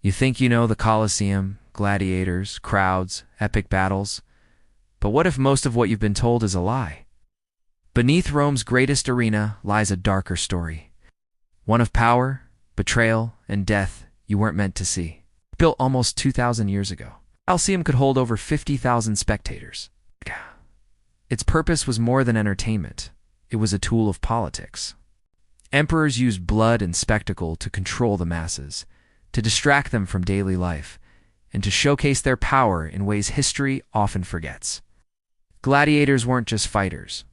You think you know the Colosseum, gladiators, crowds, epic battles, but what if most of what you've been told is a lie? Beneath Rome's greatest arena lies a darker story. One of power, betrayal, and death you weren't meant to see. Built almost 2,000 years ago, Colosseum could hold over 50,000 spectators. Its purpose was more than entertainment. It was a tool of politics. Emperors used blood and spectacle to control the masses, to distract them from daily life, and to showcase their power in ways history often forgets. Gladiators weren't just fighters.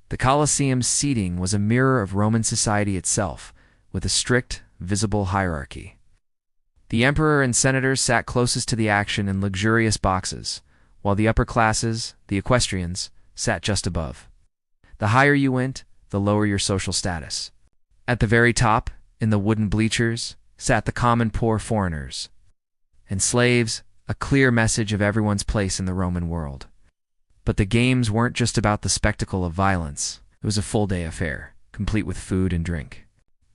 The Colosseum's seating was a mirror of Roman society itself, with a strict, visible hierarchy. The emperor and senators sat closest to the action in luxurious boxes, while the upper classes, the equestrians, sat just above. The higher you went, the lower your social status. At the very top, in the wooden bleachers, sat the common poor foreigners. And slaves, a clear message of everyone's place in the Roman world. But the games weren't just about the spectacle of violence. It was a full-day affair, complete with food and drink.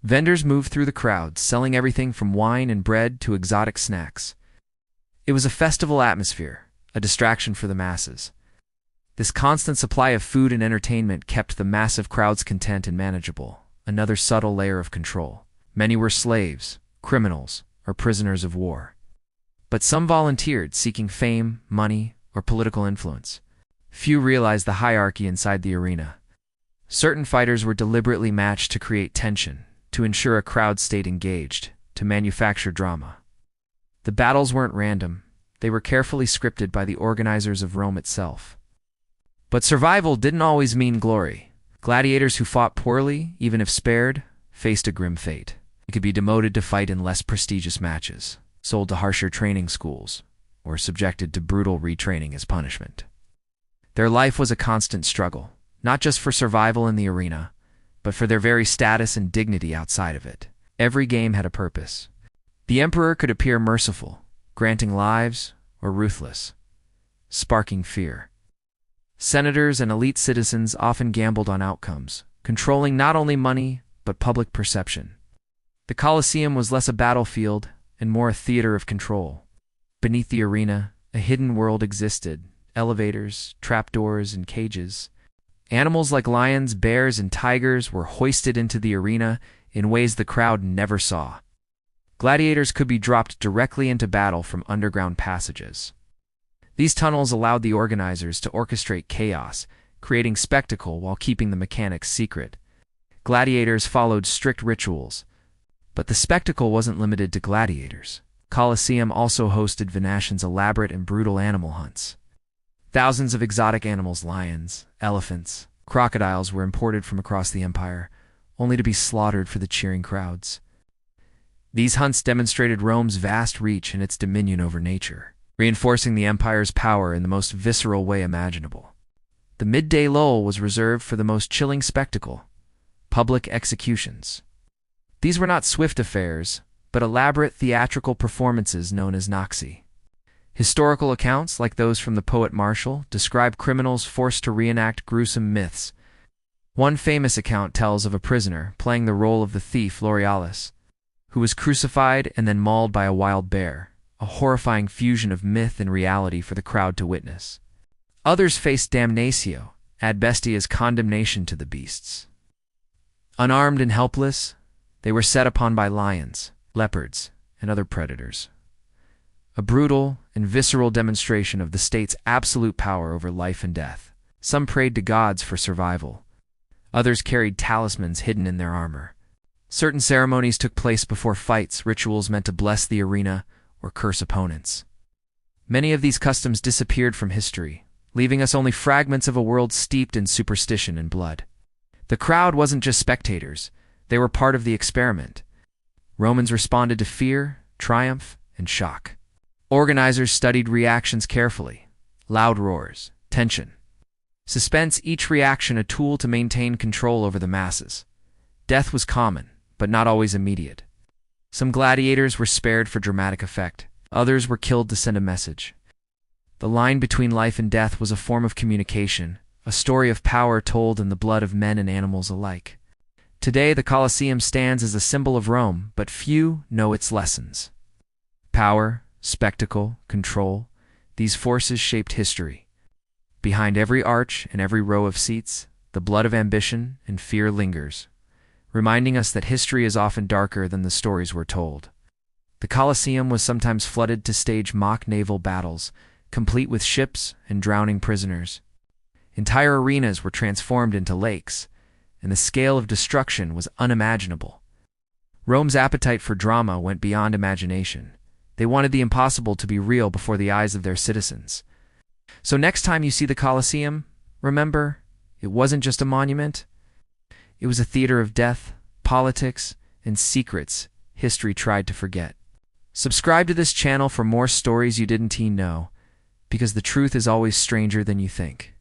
Vendors moved through the crowd, selling everything from wine and bread to exotic snacks. It was a festival atmosphere, a distraction for the masses. This constant supply of food and entertainment kept the massive crowds content and manageable, another subtle layer of control. Many were slaves, criminals, or prisoners of war. But some volunteered, seeking fame, money, or political influence. Few realized the hierarchy inside the arena. Certain fighters were deliberately matched to create tension, to ensure a crowd stayed engaged, to manufacture drama. The battles weren't random. They were carefully scripted by the organizers of Rome itself. But survival didn't always mean glory. Gladiators who fought poorly, even if spared, faced a grim fate. They could be demoted to fight in less prestigious matches, sold to harsher training schools, or subjected to brutal retraining as punishment. Their life was a constant struggle, not just for survival in the arena, but for their very status and dignity outside of it. Every game had a purpose. The emperor could appear merciful, granting lives, or ruthless, sparking fear. Senators and elite citizens often gambled on outcomes, controlling not only money, but public perception. The Colosseum was less a battlefield and more a theater of control. Beneath the arena, a hidden world existed: elevators, trapdoors, and cages. Animals like lions, bears, and tigers were hoisted into the arena in ways the crowd never saw. Gladiators could be dropped directly into battle from underground passages. These tunnels allowed the organizers to orchestrate chaos, creating spectacle while keeping the mechanics secret. Gladiators followed strict rituals, but the spectacle wasn't limited to gladiators. Colosseum also hosted Venetian's elaborate and brutal animal hunts. Thousands of exotic animals, lions, elephants, crocodiles, were imported from across the empire, only to be slaughtered for the cheering crowds. These hunts demonstrated Rome's vast reach and its dominion over nature, reinforcing the empire's power in the most visceral way imaginable. The midday lull was reserved for the most chilling spectacle: public executions. These were not swift affairs, but elaborate theatrical performances known as noxi. Historical accounts, like those from the poet Martial, describe criminals forced to reenact gruesome myths. One famous account tells of a prisoner playing the role of the thief Laurealis, who was crucified and then mauled by a wild bear, a horrifying fusion of myth and reality for the crowd to witness. Others faced damnatio, ad bestia's condemnation to the beasts. Unarmed and helpless, they were set upon by lions, leopards, and other predators. A brutal and visceral demonstration of the state's absolute power over life and death. Some prayed to gods for survival. Others carried talismans hidden in their armor. Certain ceremonies took place before fights, rituals meant to bless the arena or curse opponents. Many of these customs disappeared from history, leaving us only fragments of a world steeped in superstition and blood. The crowd wasn't just spectators, they were part of the experiment. Romans responded to fear, triumph, and shock. Organizers studied reactions carefully: loud roars, tension, suspense, each reaction a tool to maintain control over the masses. Death was common, but not always immediate. Some gladiators were spared for dramatic effect. Others were killed to send a message. The line between life and death was a form of communication, a story of power told in the blood of men and animals alike. Today, the Colosseum stands as a symbol of Rome, but few know its lessons. Power, spectacle, control, these forces shaped history. Behind every arch and every row of seats, the blood of ambition and fear lingers, reminding us that history is often darker than the stories we're told. The Colosseum was sometimes flooded to stage mock naval battles, complete with ships and drowning prisoners. Entire arenas were transformed into lakes, and the scale of destruction was unimaginable. Rome's appetite for drama went beyond imagination. They wanted the impossible to be real before the eyes of their citizens. So next time you see the Colosseum, remember, it wasn't just a monument. It was a theater of death, politics, and secrets history tried to forget. Subscribe to this channel for more stories you didn't know, because the truth is always stranger than you think.